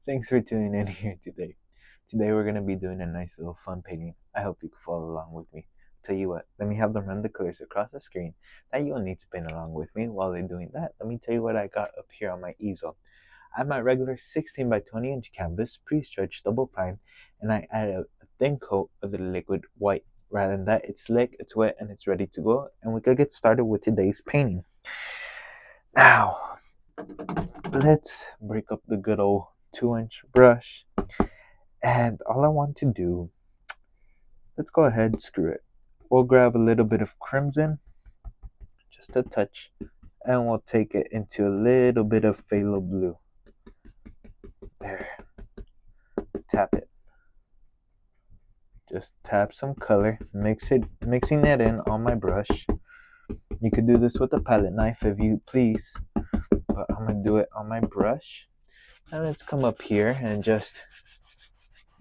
Thanks for tuning in here today. Today we're going to be doing a nice little fun painting. I hope you can follow along with me. Tell you what, let me have them run the colors across the screen that you'll need to paint along with me. While they're doing that, let me tell you what I got up here on my easel. I have my regular 16 by 20 inch canvas, pre-stretched, double prime, and I added a thin coat of the liquid white. Rather than that, it's slick, it's wet, and it's ready to go, and we could get started with today's painting. Now, let's break up the good old 2-inch brush, and all I want to do, let's go ahead and screw it. We'll grab a little bit of crimson, just a touch, and we'll take it into a little bit of phthalo blue. There, tap it. Just tap some color, mixing it in on my brush. You could do this with a palette knife if you please, but I'm gonna do it on my brush. And let's come up here and just,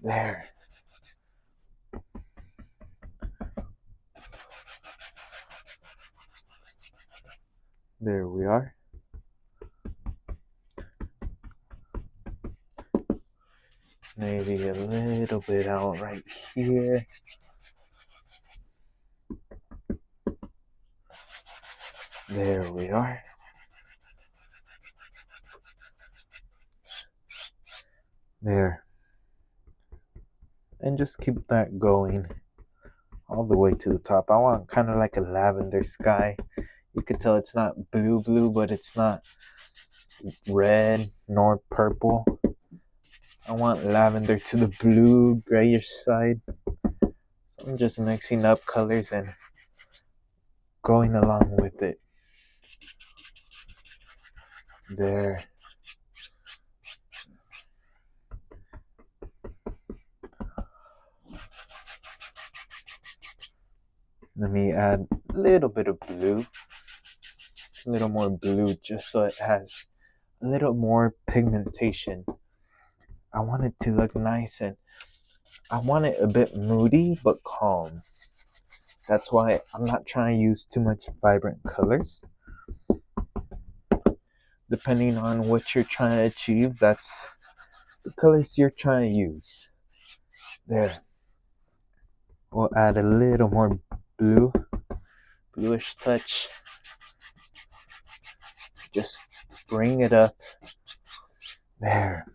there. There we are. Maybe a little bit out right here. There we are. There. And just keep that going all the way to the top. I want kind of like a lavender sky. You could tell it's not blue, but it's not red nor purple. I want lavender to the blue, grayish side. So I'm just mixing up colors and going along with it. There. Let me add a little bit of blue. A little more blue just so it has a little more pigmentation. I want it to look nice, and I want it a bit moody but calm. That's why I'm not trying to use too much vibrant colors. Depending on what you're trying to achieve, that's the colors you're trying to use. There. We'll add a little more blue, bluish touch. Just bring it up. There.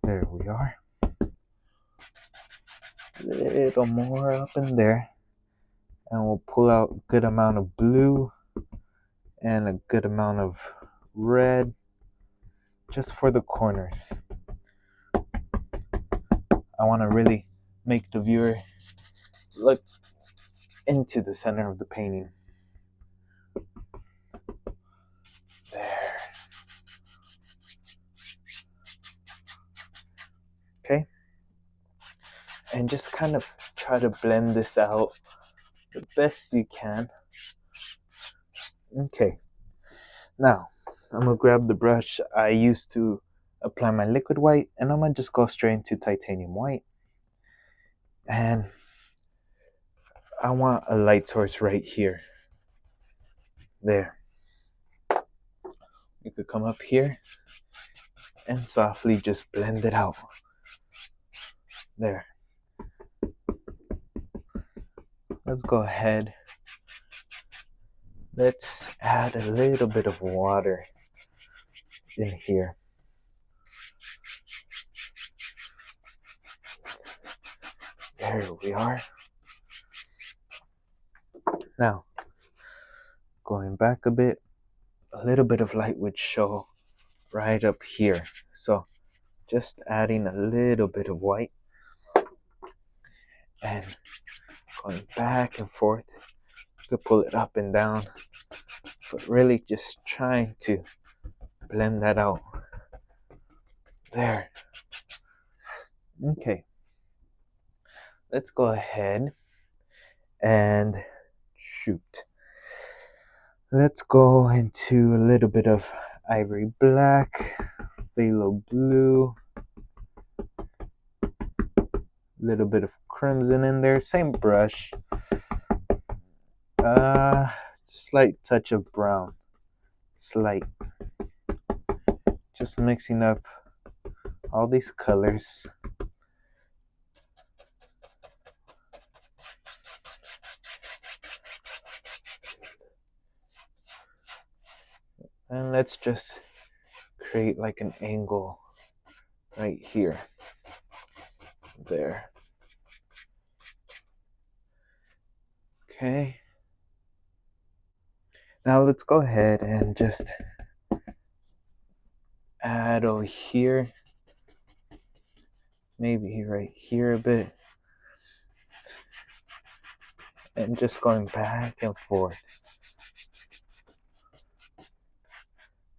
There we are. A little more up in there. And we'll pull out a good amount of blue and a good amount of red just for the corners. I want to really make the viewer look into the center of the painting. There. Okay. And just kind of try to blend this out the best you can. Okay. Now, I'm going to grab the brush I used to apply my liquid white, and I'm going to just go straight into titanium white. And I want a light source right here. There. You could come up here and softly just blend it out. There. Let's go ahead. Let's add a little bit of water in here. There we are. Now, going back a bit, a little bit of light would show right up here. So just adding a little bit of white and going back and forth. You could pull it up and down, but really just trying to blend that out. There. Okay. Let's go ahead and shoot. Let's go into a little bit of ivory black, phthalo blue, a little bit of crimson in there, same brush, slight touch of brown. this light. Just mixing up all these colors. And let's just create like an angle right here. There. Okay. Now let's go ahead and just add over here. Maybe right here a bit. And just going back and forth.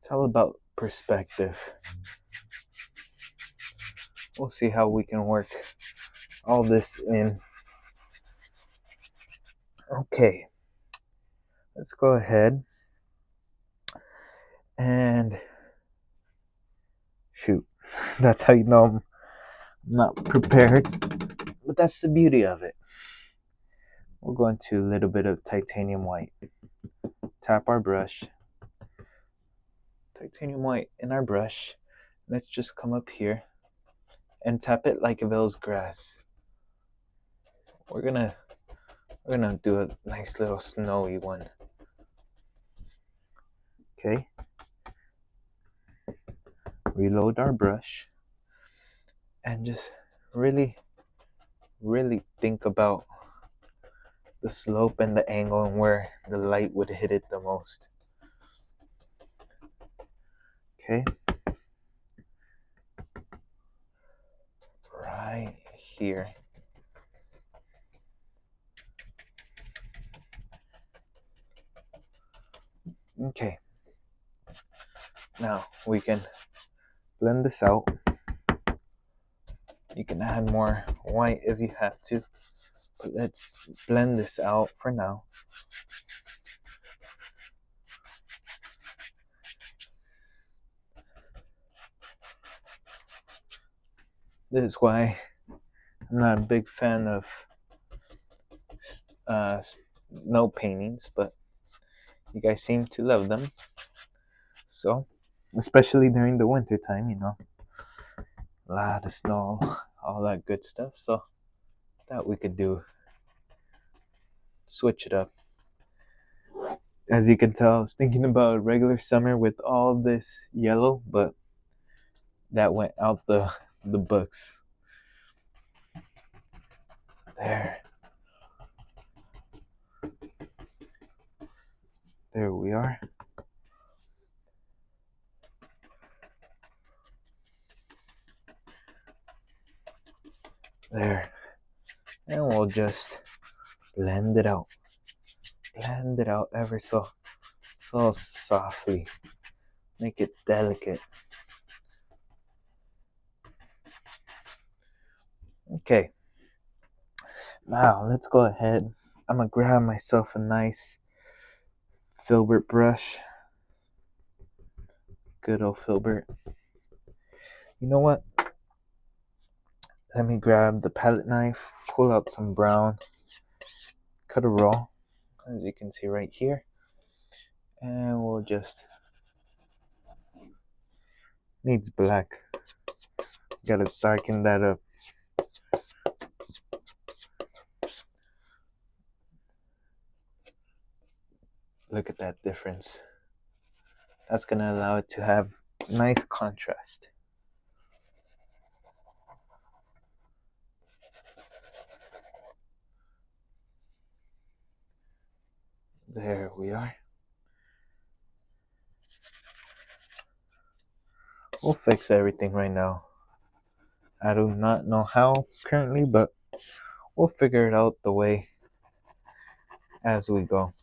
It's all about perspective. We'll see how we can work all this in. Okay. Let's go ahead and shoot. That's how you know I'm not prepared. But that's the beauty of it. We'll go into a little bit of titanium white. Tap our brush. Titanium white in our brush. Let's just come up here and tap it like if it was grass. We're gonna do a nice little snowy one. Okay. Reload our brush and just really think about the slope and the angle and where the light would hit it the most. Okay. Right here. Okay. Now we can blend this out. You can add more white if you have to, but let's blend this out for now. This is why I'm not a big fan of snow paintings, but you guys seem to love them. So, especially during the winter time, you know, a lot of snow, all that good stuff. So, that we could do, switch it up. As you can tell, I was thinking about a regular summer with all this yellow, but that went out the books. There we are. There. And we'll just blend it out. Blend it out ever so softly. Make it delicate. Okay. Now let's go ahead. I'm gonna grab myself a nice filbert brush. Good old filbert. You know what? Let me grab the palette knife, pull out some brown, cut a roll, as you can see right here. And we'll just, needs black. Gotta darken that up. Look at that difference. That's gonna allow it to have nice contrast. There we are. We'll fix everything right now. I do not know how currently, but we'll figure it out the way as we go.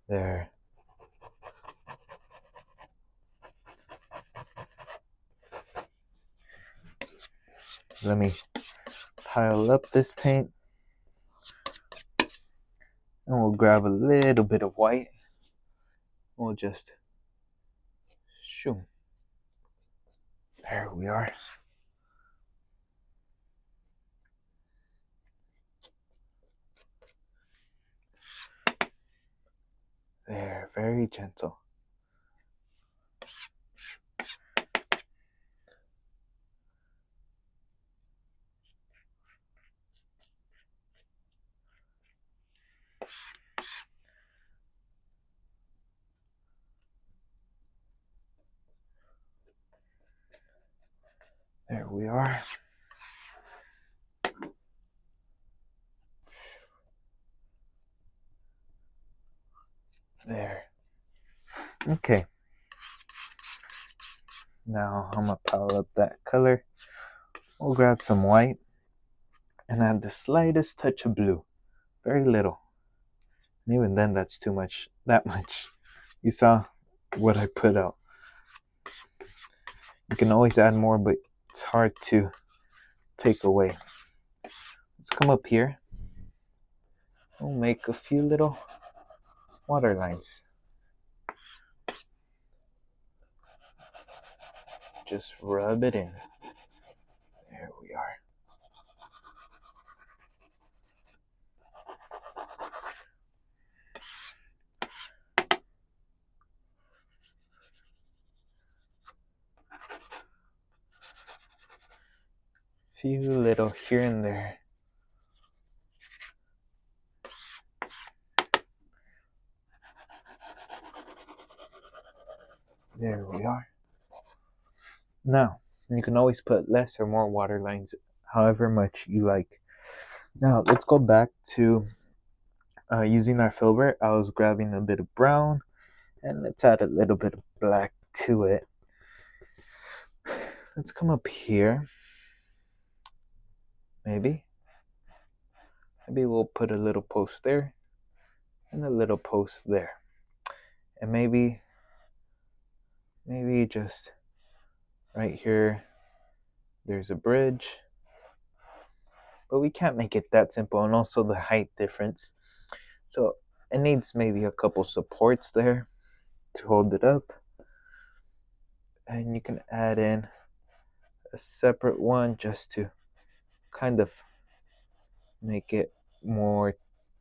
There. Let me pile up this paint. And we'll grab a little bit of white. We'll just shoot. There we are. There, very gentle. There we are. There. Okay. Now I'm gonna pile up that color. We'll grab some white and add the slightest touch of blue. Very little. And even then, that's too much. That much. You saw what I put out. You can always add more, but it's hard to take away. Let's come up here. We'll make a few little water lines. Just rub it in. There we are. Few little here and there. There we are. Now, you can always put less or more water lines, however much you like. Now, let's go back to using our filbert. I was grabbing a bit of brown, and let's add a little bit of black to it. Let's come up here. Maybe we'll put a little post there, and a little post there. And maybe just right here, there's a bridge. But we can't make it that simple, and also the height difference. So it needs maybe a couple supports there to hold it up. And you can add in a separate one just to kind of make it more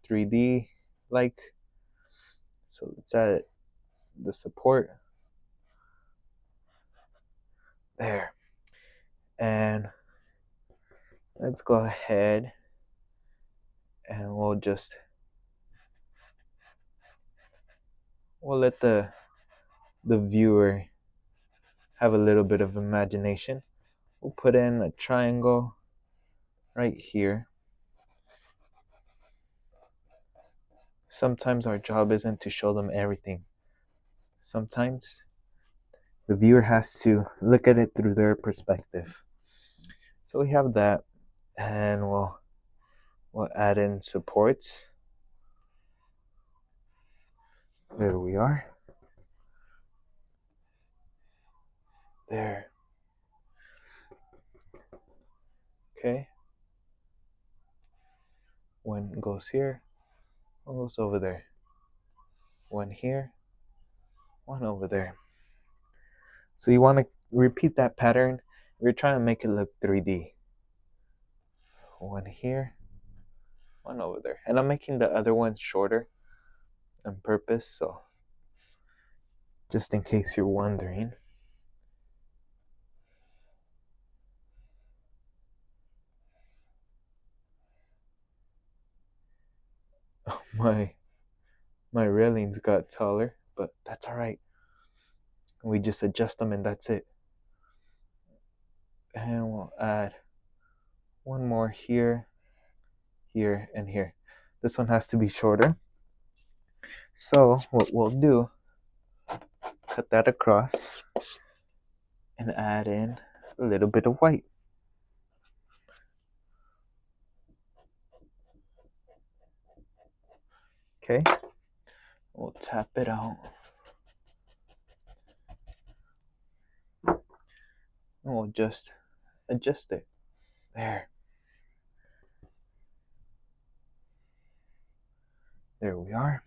3D like. So let's add the support there. And let's go ahead and we'll let the viewer have a little bit of imagination. We'll put in a triangle right here. Sometimes our job isn't to show them everything. Sometimes the viewer has to look at it through their perspective. So we have that, and we'll add in supports. There we are. There. Okay. One goes here, one goes over there. One here, one over there. So you want to repeat that pattern. We're trying to make it look 3D. One here, one over there. And I'm making the other one shorter on purpose, so just in case you're wondering. Oh, my railings got taller, but that's all right. We just adjust them and that's it. And we'll add one more here, here, and here. This one has to be shorter. So what we'll do, cut that across and add in a little bit of white. Okay, we'll tap it out. And we'll just adjust it. There. There we are.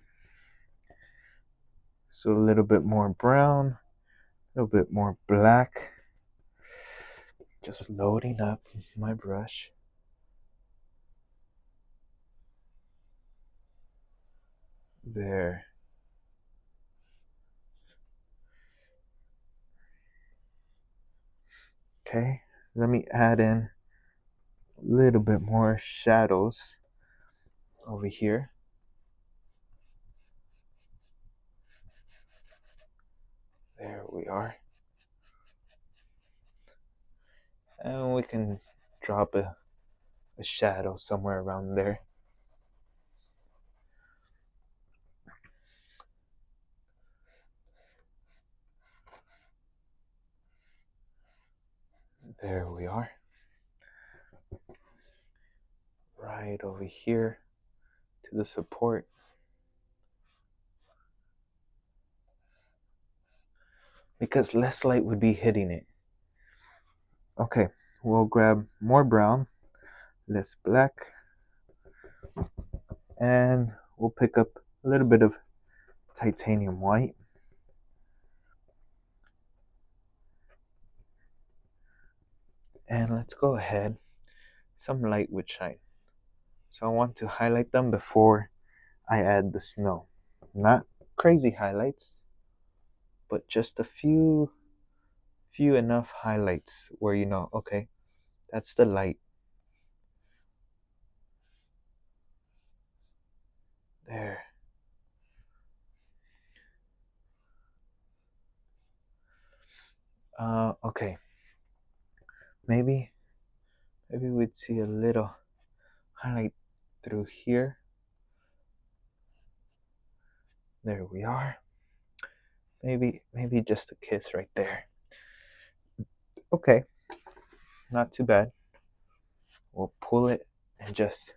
So a little bit more brown, a little bit more black. Just loading up my brush. There. Okay, let me add in a little bit more shadows over here. There we are. And we can drop a shadow somewhere around there. There we are. Right over here to the support. Because less light would be hitting it. Okay, we'll grab more brown, less black, and we'll pick up a little bit of titanium white. And let's go ahead. Some light would shine. So I want to highlight them before I add the snow. Not crazy highlights, but just a few enough highlights where you know, okay, that's the light. There. Okay. Maybe we'd see a little highlight through here. There we are. Maybe just a kiss right there. Okay. Not too bad. We'll pull it and just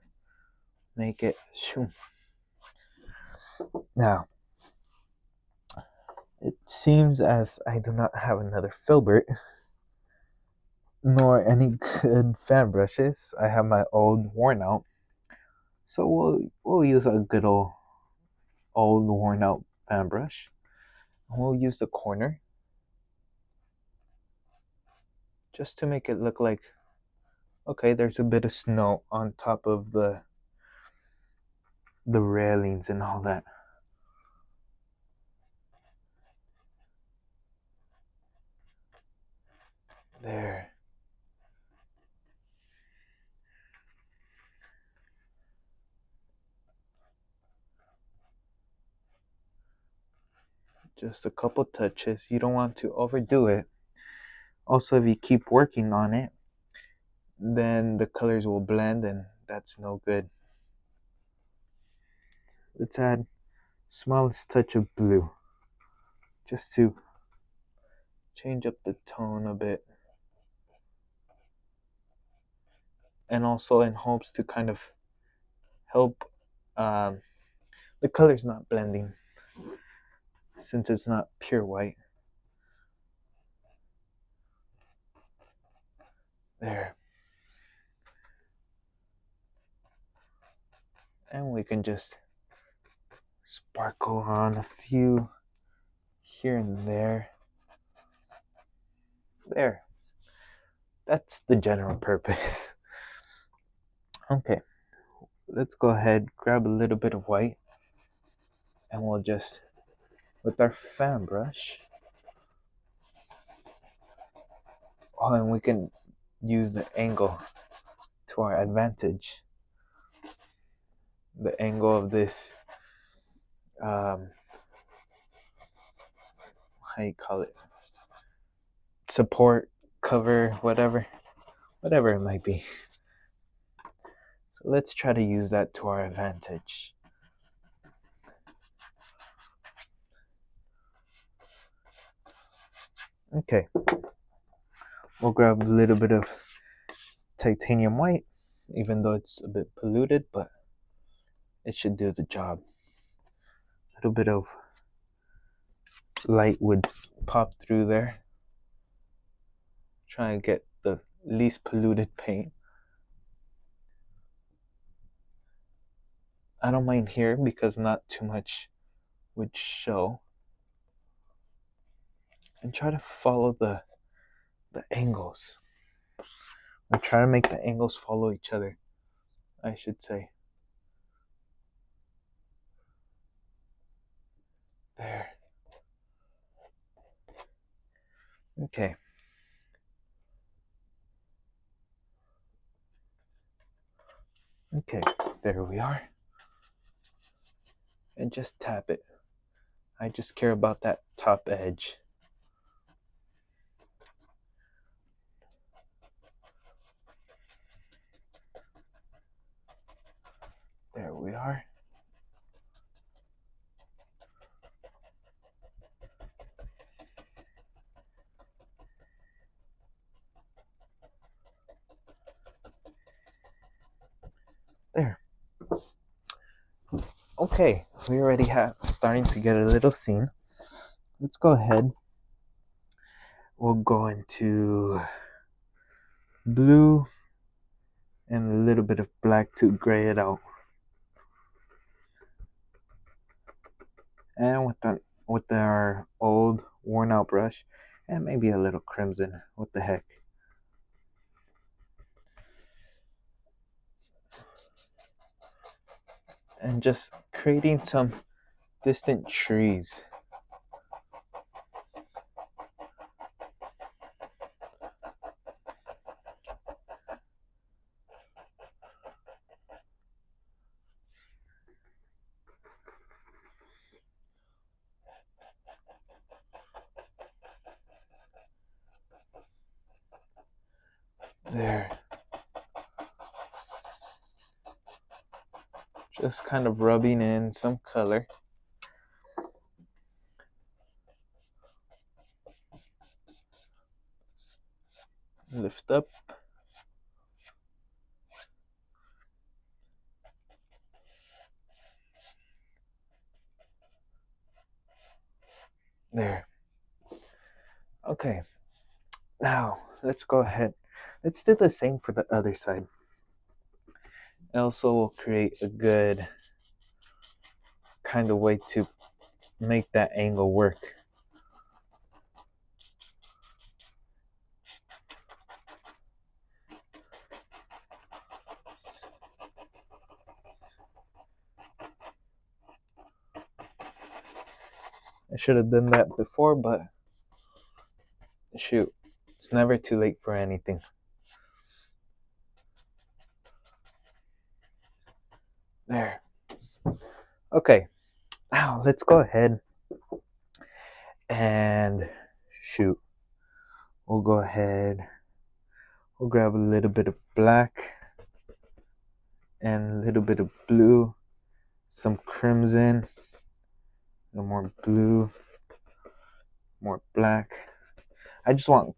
make it shoom. Now, it seems as I do not have another filbert nor any good fan brushes. I have my old worn out. So we'll use a good old worn out fan brush. We'll use the corner just to make it look like, okay, there's a bit of snow on top of the railings and all that. There. Just a couple touches. You don't want to overdo it. Also, if you keep working on it, then the colors will blend and that's no good. Let's add smallest touch of blue just to change up the tone a bit. And also in hopes to kind of help the colors not blending since it's not pure white. There. And we can just sparkle on a few here and there. There. That's the general purpose. Okay. Let's go ahead, grab a little bit of white, and we'll just, with our fan brush, and we can use the angle to our advantage. The angle of this, how you call it, support, cover, whatever it might be. So let's try to use that to our advantage. Okay, we'll grab a little bit of titanium white, even though it's a bit polluted, but it should do the job. A little bit of light would pop through there. Try and get the least polluted paint. I don't mind here because not too much would show. And try to follow the angles. Or try to make the angles follow each other, I should say. There. Okay. Okay, there we are. And just tap it. I just care about that top edge. There we are. There. Okay, we already have starting to get a little scene. Let's go ahead. We'll go into blue and a little bit of black to gray it out. And with our old worn out brush, and maybe a little crimson. What the heck? And just creating some distant trees. There. Just kind of rubbing in some color. Lift up. There. Okay. Now, let's go ahead. Let's do the same for the other side. It also will create a good kind of way to make that angle work. I should have done that before, but shoot, it's never too late for anything. There. Okay, now let's go ahead and shoot. We'll go ahead, we'll grab a little bit of black and a little bit of blue, some crimson, a little more blue, more black. I just want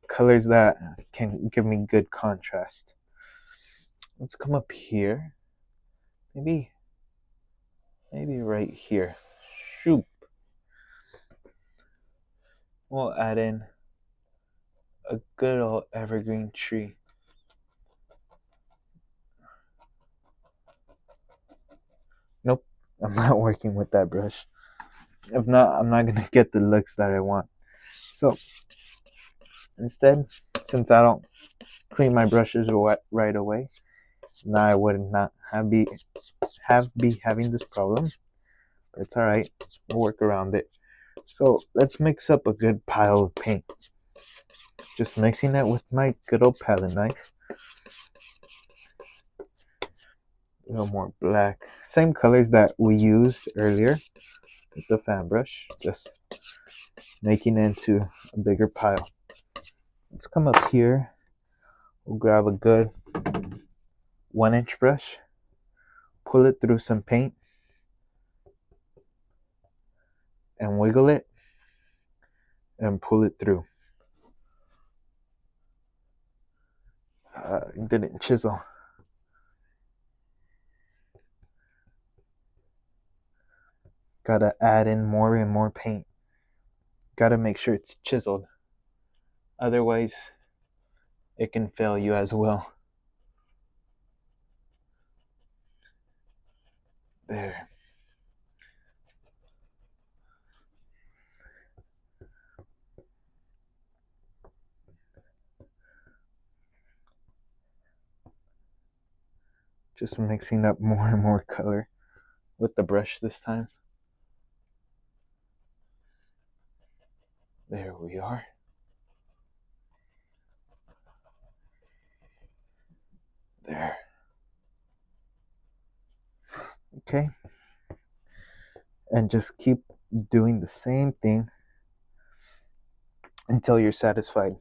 colors that can give me good contrast. Let's come up here. Maybe right here. Shoot. We'll add in a good old evergreen tree. Nope, I'm not working with that brush. If not, I'm not gonna get the looks that I want. So instead, since I don't clean my brushes right away, now I would not be having this problem. But it's all right. We'll work around it. So let's mix up a good pile of paint. Just mixing it with my good old palette knife. A little more black. Same colors that we used earlier with the fan brush. Just making it into a bigger pile. Let's come up here. We'll grab a good 1-inch brush. Pull it through some paint. And wiggle it. And pull it through. It didn't chisel. Gotta add in more and more paint. Gotta make sure it's chiseled. Otherwise, it can fail you as well. There. Just mixing up more and more color with the brush this time. There we are. There. Okay, and just keep doing the same thing until you're satisfied.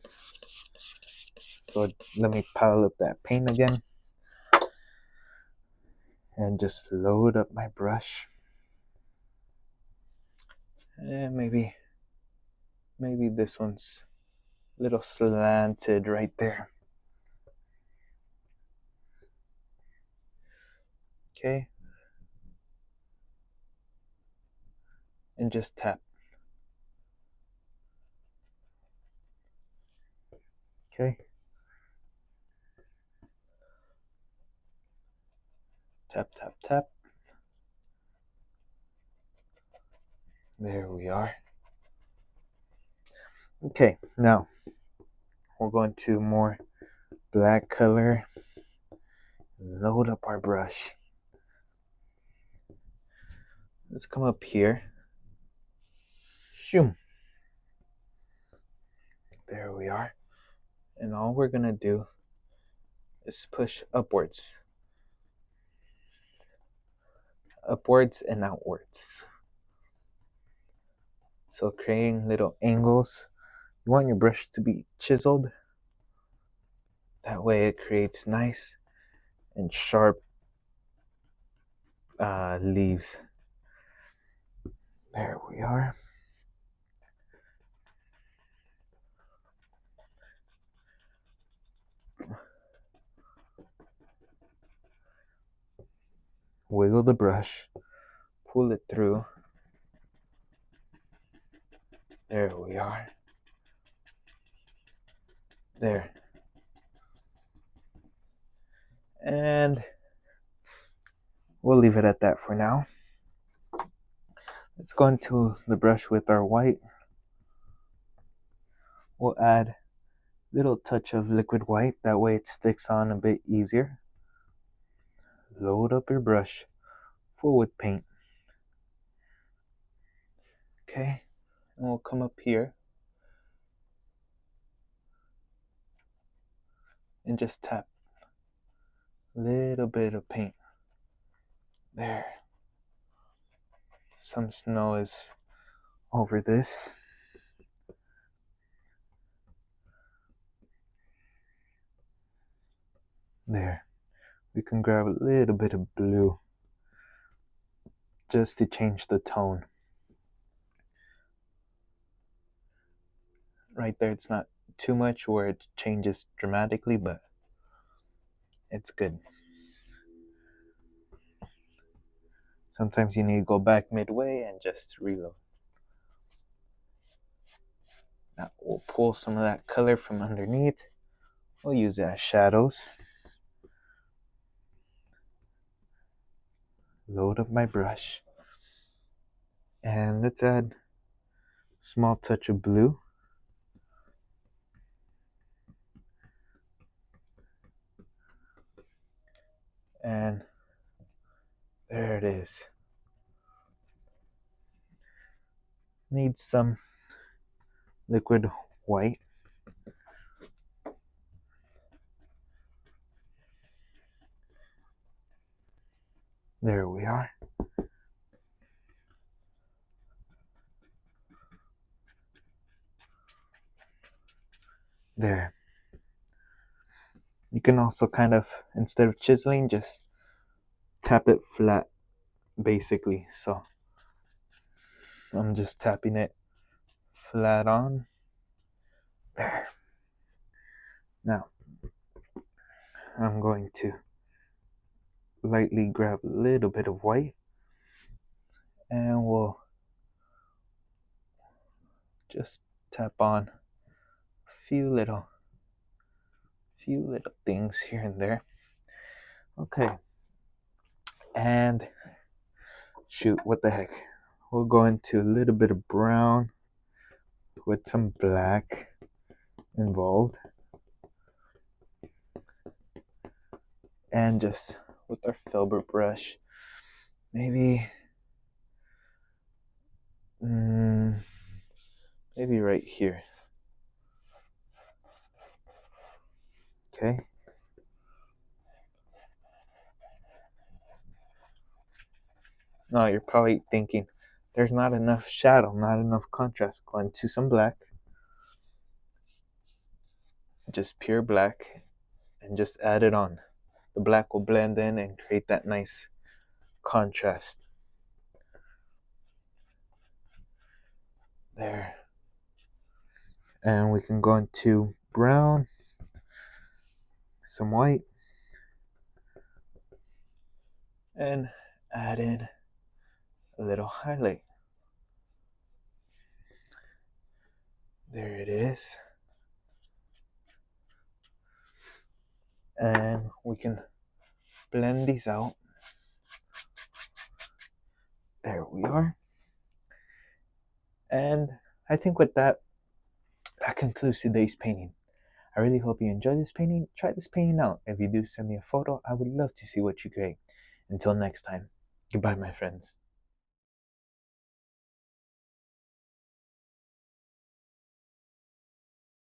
So let me pile up that paint again and just load up my brush. And maybe this one's a little slanted right there. Okay, and just tap. Okay, tap, tap, tap. There we are. Okay, now we're going to more black color. Load up our brush. Let's come up here. Shoom. There we are. And all we're gonna do is push upwards. Upwards and outwards. So creating little angles. You want your brush to be chiseled. That way it creates nice and sharp leaves. There we are. Wiggle the brush, pull it through. There we are. There. And we'll leave it at that for now. Let's go into the brush with our white. We'll add a little touch of liquid white, that way it sticks on a bit easier. Load up your brush full with paint. Okay, and we'll come up here and just tap a little bit of paint. There. Some snow is over this. There. We can grab a little bit of blue just to change the tone. Right there, it's not too much where it changes dramatically, but it's good. Sometimes you need to go back midway and just reload. Now we'll pull some of that color from underneath. We'll use it as shadows. Load up my brush. And let's add a small touch of blue. And there it is. Need some liquid white. There we are. There. You can also kind of, instead of chiseling, just tap it flat, basically. So I'm just tapping it flat on. There. Now, I'm going to lightly grab a little bit of white and we'll just tap on a few little things here and there. Okay. And shoot, what the heck. We'll go into a little bit of brown with some black involved. And just with our filbert brush, maybe right here. Okay. Now you're probably thinking, there's not enough shadow, not enough contrast. Go into some black, just pure black, and just add it on. The black will blend in and create that nice contrast. There. And we can go into brown, some white, and add in a little highlight. There it is. And we can blend these out. There we are. And I think with that concludes today's painting. I really hope you enjoyed this painting. Try this painting out. If you do, send me a photo. I would love to see what you create. Until next time, goodbye, my friends.